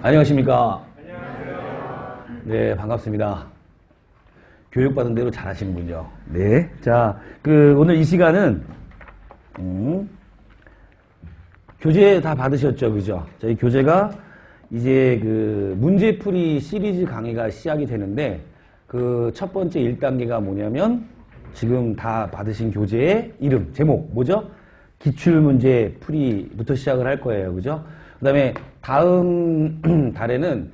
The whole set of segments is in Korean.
안녕하십니까. 네, 반갑습니다. 교육받은 대로 잘하시는군요. 네. 자, 오늘 이 시간은, 교재 다 받으셨죠? 그죠? 저희 교재가 이제 문제풀이 시리즈 강의가 시작이 되는데, 첫 번째 1단계가 뭐냐면, 지금 다 받으신 교재의 이름, 제목, 뭐죠? 기출문제 풀이부터 시작을 할 거예요. 그죠? 그 다음에 다음 달에는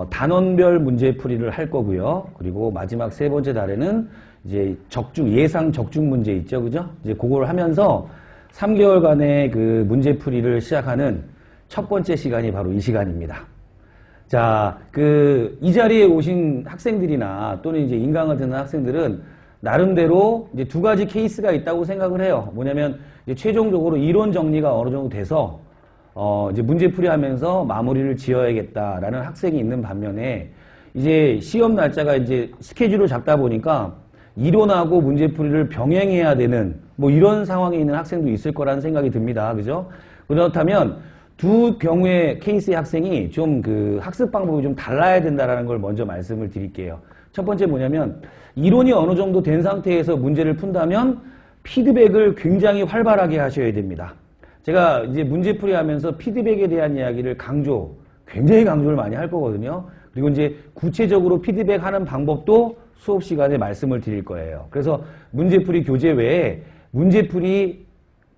단원별 문제풀이를 할 거고요. 그리고 마지막 세 번째 달에는 이제 예상 적중 문제 있죠. 그죠? 이제 그걸 하면서 3개월간의 문제풀이를 시작하는 첫 번째 시간이 바로 이 시간입니다. 자, 이 자리에 오신 학생들이나 또는 이제 인강을 듣는 학생들은 나름대로 이제 두 가지 케이스가 있다고 생각을 해요. 뭐냐면 이제 최종적으로 이론 정리가 어느 정도 돼서 이제 문제풀이 하면서 마무리를 지어야겠다라는 학생이 있는 반면에 이제 시험 날짜가 이제 스케줄을 잡다 보니까 이론하고 문제풀이를 병행해야 되는 뭐 이런 상황에 있는 학생도 있을 거라는 생각이 듭니다. 그죠? 그렇다면 두 경우의 케이스의 학생이 좀 학습 방법이 좀 달라야 된다라는 걸 먼저 말씀을 드릴게요. 첫 번째 뭐냐면 이론이 어느 정도 된 상태에서 문제를 푼다면 피드백을 굉장히 활발하게 하셔야 됩니다. 제가 이제 문제풀이 하면서 피드백에 대한 이야기를 굉장히 강조를 많이 할 거거든요. 그리고 이제 구체적으로 피드백하는 방법도 수업 시간에 말씀을 드릴 거예요. 그래서 문제풀이 교재 외에 문제풀이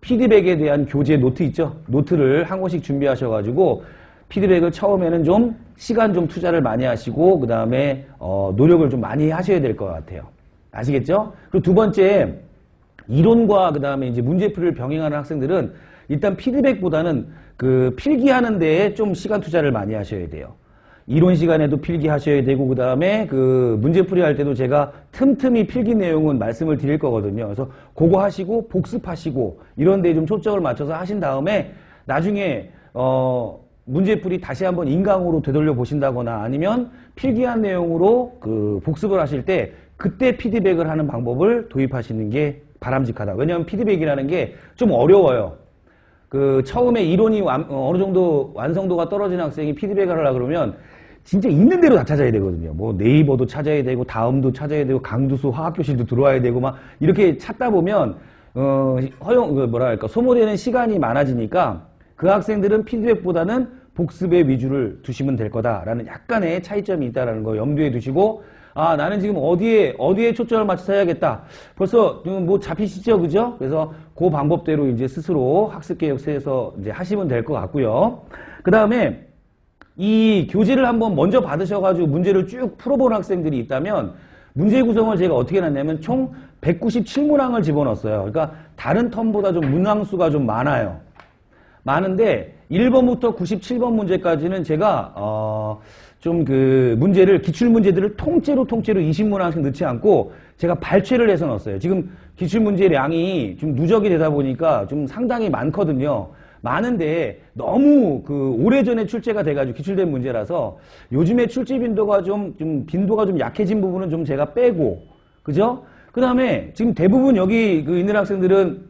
피드백에 대한 교재 노트 있죠? 노트를 한 권씩 준비하셔가지고 피드백을 처음에는 좀 시간 좀 투자를 많이 하시고 그 다음에 노력을 좀 많이 하셔야 될 것 같아요. 아시겠죠? 그리고 두 번째 이론과 그 다음에 이제 문제풀이를 병행하는 학생들은 일단 피드백보다는 필기하는 데에 좀 시간 투자를 많이 하셔야 돼요. 이론 시간에도 필기하셔야 되고 그 다음에 문제풀이 할 때도 제가 틈틈이 필기 내용은 말씀을 드릴 거거든요. 그래서 그거 하시고 복습하시고 이런 데에 좀 초점을 맞춰서 하신 다음에 나중에 문제풀이 다시 한번 인강으로 되돌려 보신다거나 아니면 필기한 내용으로 복습을 하실 때 그때 피드백을 하는 방법을 도입하시는 게 바람직하다. 왜냐하면 피드백이라는 게 좀 어려워요. 처음에 이론이 어느 정도 완성도가 떨어진 학생이 피드백을 하려고 그러면 진짜 있는 대로 다 찾아야 되거든요. 뭐 네이버도 찾아야 되고 다음도 찾아야 되고 강두수 화학교실도 들어와야 되고 막 이렇게 찾다 보면 소모되는 시간이 많아지니까 그 학생들은 피드백보다는 복습의 위주를 두시면 될 거다라는 약간의 차이점이 있다는 거 염두에 두시고 나는 지금 어디에 초점을 맞춰서 해야겠다. 벌써 뭐 잡히시죠? 그죠? 그래서 그 방법대로 이제 스스로 학습계획 세워서 이제 하시면 될 것 같고요. 그 다음에 이 교재를 한번 먼저 받으셔가지고 문제를 쭉 풀어본 학생들이 있다면 문제 구성을 제가 어떻게 해놨냐면 총 197문항을 집어넣었어요. 그러니까 다른 텀보다 좀 문항수가 좀 많아요. 많은데 1번부터 97번 문제까지는 제가 문제를 기출문제들을 통째로 20문항씩 넣지 않고 제가 발췌를 해서 넣었어요. 지금 기출문제량이 좀 누적이 되다 보니까 좀 상당히 많거든요. 많은데 너무 오래전에 출제가 돼가지고 기출된 문제라서 요즘에 출제 빈도가 빈도가 좀 약해진 부분은 좀 제가 빼고 그죠? 그 다음에 지금 대부분 여기 있는 학생들은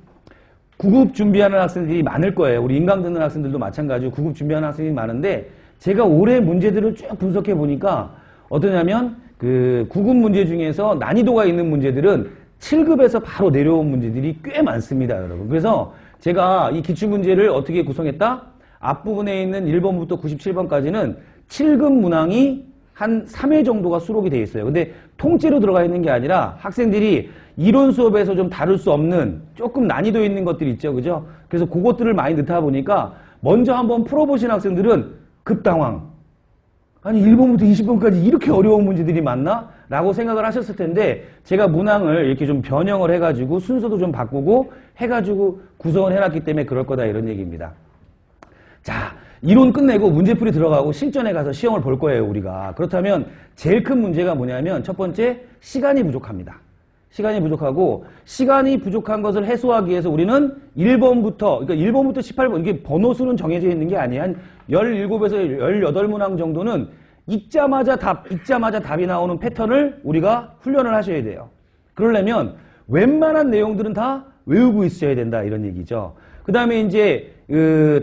9급 준비하는 학생들이 많을 거예요. 우리 인강 듣는 학생들도 마찬가지고 9급 준비하는 학생들이 많은데 제가 올해 문제들을 쭉 분석해 보니까 어떠냐면 9급 문제 중에서 난이도가 있는 문제들은 7급에서 바로 내려온 문제들이 꽤 많습니다, 여러분. 그래서 제가 이 기출문제를 어떻게 구성했다? 앞부분에 있는 1번부터 97번까지는 7급 문항이 한 3회 정도가 수록이 되어 있어요. 근데 통째로 들어가 있는 게 아니라 학생들이 이론 수업에서 좀 다룰 수 없는 조금 난이도 있는 것들이 있죠. 그죠? 그래서 그것들을 많이 넣다 보니까 먼저 한번 풀어보신 학생들은 급당황. 아니 1번부터 20번까지 이렇게 어려운 문제들이 많나? 라고 생각을 하셨을 텐데 제가 문항을 이렇게 좀 변형을 해가지고 순서도 좀 바꾸고 해가지고 구성을 해놨기 때문에 그럴 거다 이런 얘기입니다. 자, 이론 끝내고 문제풀이 들어가고 실전에 가서 시험을 볼 거예요, 우리가. 그렇다면 제일 큰 문제가 뭐냐면 첫 번째, 시간이 부족합니다. 시간이 부족하고 시간이 부족한 것을 해소하기 위해서 우리는 1번부터 18번 이게 번호 수는 정해져 있는 게 아니에요. 한 17에서 18문항 정도는 읽자마자 답이 나오는 패턴을 우리가 훈련을 하셔야 돼요. 그러려면 웬만한 내용들은 다 외우고 있어야 된다 이런 얘기죠. 그 다음에 이제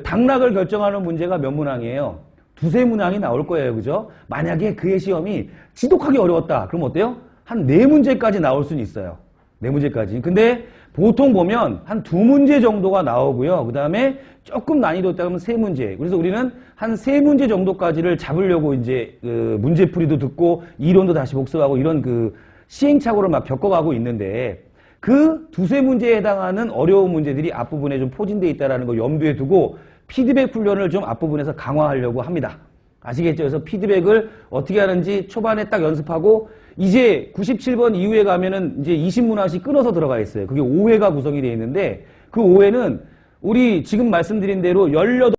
당락을 결정하는 문제가 몇 문항이에요? 두세 문항이 나올 거예요. 그죠? 만약에 그의 시험이 지독하게 어려웠다. 그럼 어때요? 한 4문제까지 나올 수는 있어요. 4문제까지. 근데 보통 보면 한 2문제 정도가 나오고요. 그 다음에 조금 난이도 있다 그러면 3문제. 그래서 우리는 한 3문제 정도까지를 잡으려고 이제 그 문제풀이도 듣고 이론도 다시 복습하고 이런 그 시행착오를 막 겪어가고 있는데 그 두세 문제에 해당하는 어려운 문제들이 앞부분에 좀 포진되어 있다는 거 염두에 두고 피드백 훈련을 좀 앞부분에서 강화하려고 합니다. 아시겠죠? 그래서 피드백을 어떻게 하는지 초반에 딱 연습하고 이제 97번 이후에 가면은 이제 20문항씩 끊어서 들어가 있어요. 그게 5회가 구성이 되어 있는데 그 5회는 우리 지금 말씀드린 대로 18